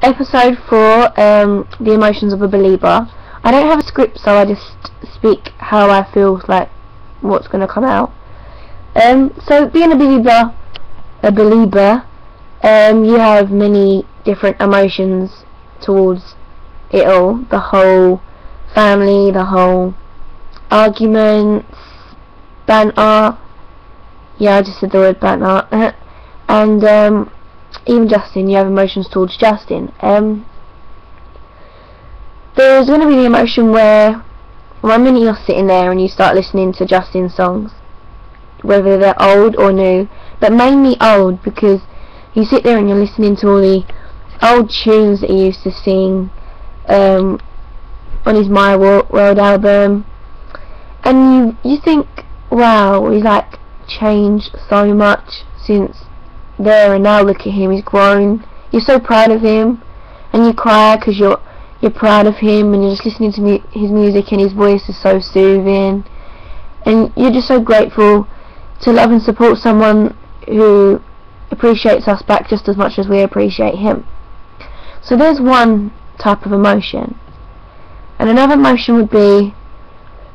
episode 4, the emotions of a believer. I don't have a script, so I just speak how I feel, like what's going to come out. So being a believer, you have many different emotions towards it all. The whole family, the whole arguments, banter. Yeah, I just said the word banter. And even Justin, you have emotions towards Justin. There's going to be the emotion where one minute you're sitting there and you start listening to Justin's songs, whether they're old or new, but mainly old, because you sit there and you're listening to all the old tunes that he used to sing on his My World album, and you think, wow, he's like changed so much since there, and now look at him, he's grown. You're so proud of him, and you cry because you're proud of him, and you're just listening to his music, and his voice is so soothing, and you're just so grateful to love and support someone who appreciates us back just as much as we appreciate him. So there's one type of emotion. And another emotion would be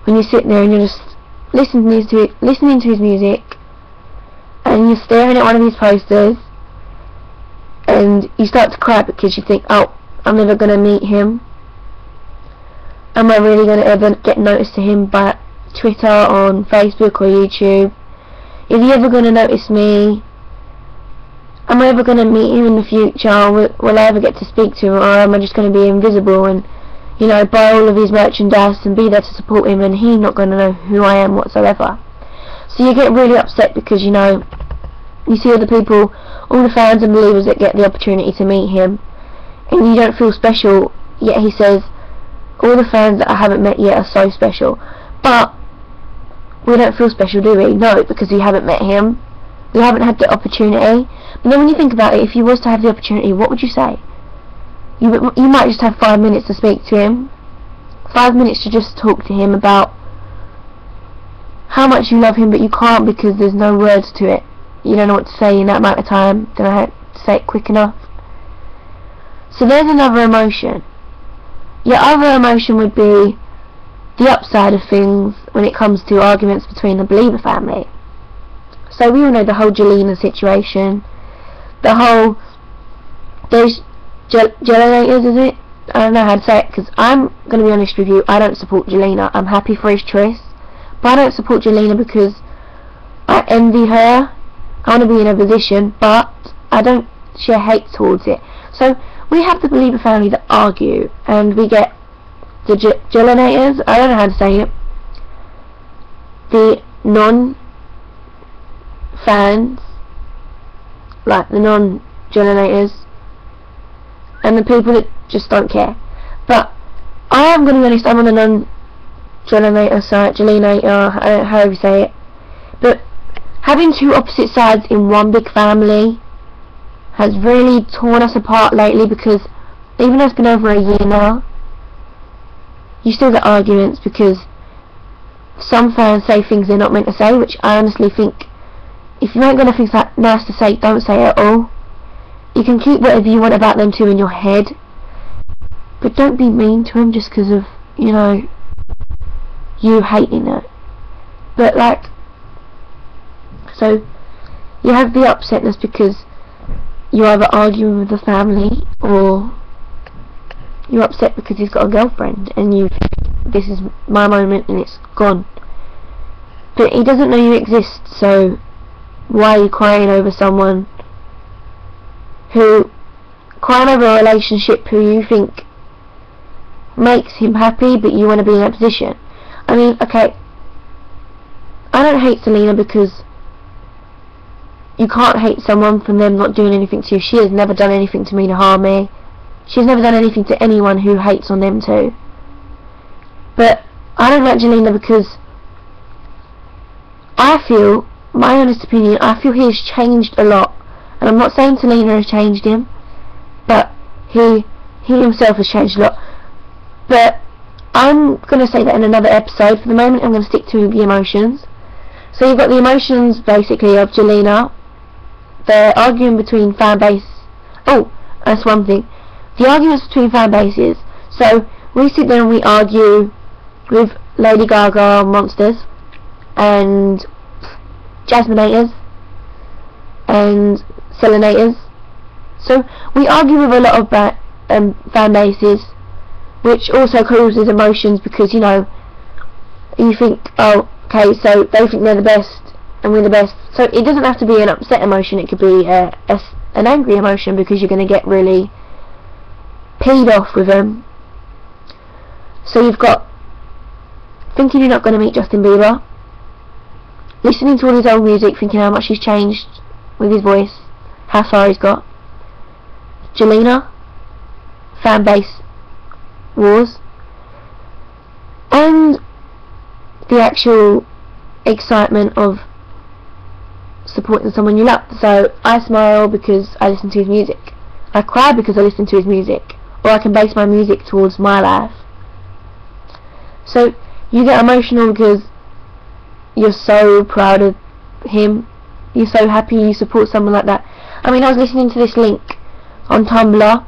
when you sit there and you're just listening to his music, and you're staring at one of his posters, and you start to cry because you think, oh, I'm never going to meet him. Am I really going to ever get noticed to him by Twitter, on Facebook or YouTube? Is he ever going to notice me? Am I ever going to meet him in the future? Will I ever get to speak to him, or am I just going to be invisible and, you know, buy all of his merchandise and be there to support him, and he's not going to know who I am whatsoever? So you get really upset because, you know, you see all the people, all the fans and believers that get the opportunity to meet him, and you don't feel special, yet he says, all the fans that I haven't met yet are so special. But we don't feel special, do we? No, because we haven't met him. We haven't had the opportunity. But then when you think about it, if you was to have the opportunity, what would you say? You might just have 5 minutes to speak to him. 5 minutes to just talk to him about how much you love him, but you can't because there's no words to it. You don't know what to say in that amount of time. Don't know how to say it quick enough. So there's another emotion. Your other emotion would be the upside of things when it comes to arguments between the Belieber family. So we all know the whole Jelena situation. The whole, those Jelenators, is it? I don't know how to say it, because I'm going to be honest with you, I don't support Jelena. I'm happy for his choice, but I don't support Jelena because I envy her. I want to be in her position, but I don't share hate towards it. So we have the Belieber family that argue, and we get the Jelenators, I don't know how to say it, the non-fans, like the non-Jelenators, and the people that just don't care. But I am going to be honest, I'm on the non-Jelenator side, Jelenator, however you say it. But having two opposite sides in one big family has really torn us apart lately, because even though it's been over a year now, you still get arguments because some fans say things they're not meant to say, which I honestly think, if you ain't got nothing nice to say, don't say it at all. You can keep whatever you want about them two in your head, but don't be mean to them just because of, you know, you hating it. But like, so you have the upsetness because you're either arguing with the family, or you're upset because he's got a girlfriend and this is my moment and it's gone. But he doesn't know you exist, so why are you crying over someone crying over a relationship who you think makes him happy, but you want to be in that position? I mean, okay, I don't hate Selena because you can't hate someone from them not doing anything to you. She has never done anything to me to harm me. She's never done anything to anyone who hates on them too. But I don't like Jelena because I feel, my honest opinion, I feel he has changed a lot. And I'm not saying Selena has changed him, but he himself has changed a lot. But I'm going to say that in another episode. For the moment, I'm going to stick to the emotions. So you've got the emotions, basically, of Jelena. They're arguing between fan base. Oh, that's one thing. the arguments between fan bases. So we sit there and we argue with Lady Gaga monsters and Jasminators and Selenators. So we argue with a lot of fan bases, which also causes emotions, because you know, you think, oh, okay, so they think they're the best and we're the best. So it doesn't have to be an upset emotion, it could be an angry emotion, because you're going to get really peed off with them. So you've got thinking you're not going to meet Justin Bieber, listening to all his old music, thinking how much he's changed with his voice, how far he's got. Jelena, fan base wars, and the actual excitement of supporting someone you love. So I smile because I listen to his music, I cry because I listen to his music, or I can base my music towards my life. So you get emotional because you're so proud of him, you're so happy you support someone like that. I mean, I was listening to this link on Tumblr,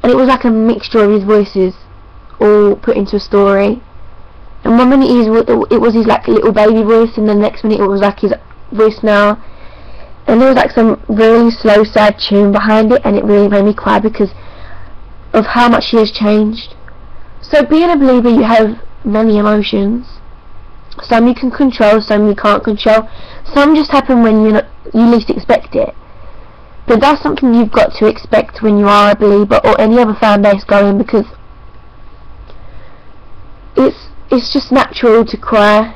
and it was like a mixture of his voices all put into a story. And one minute it was his like little baby voice, and the next minute it was like his voice now, and there was like some really slow sad tune behind it, and it really made me cry because of how much he has changed. So being a believer, you have many emotions. Some you can control, some you can't control, some just happen when you least expect it. But that's something you've got to expect when you are a believer or any other fan base going, because it's just natural to cry.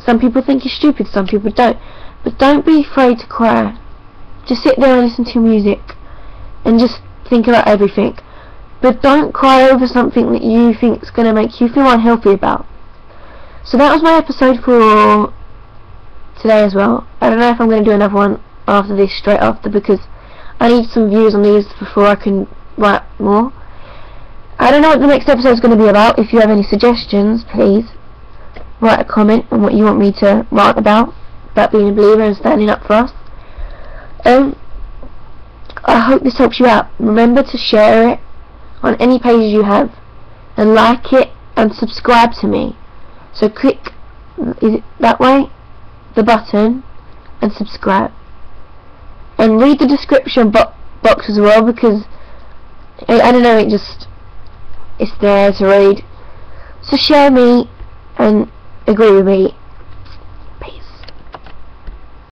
Some people think you're stupid, some people don't. But don't be afraid to cry. Just sit there and listen to music and just think about everything. But don't cry over something that you think is going to make you feel unhealthy about. So that was my episode for today as well. I don't know if I'm going to do another one after this, straight after, because I need some views on these before I can write more. I don't know what the next episode is going to be about. If you have any suggestions, please write a comment on what you want me to write about being a believer and standing up for us. I hope this helps you out. Remember to share it on any pages you have, and like it and subscribe to me. So click, is it that way, the button, and subscribe, and read the description box as well, because I don't know, it's there to read. So share me and agree with me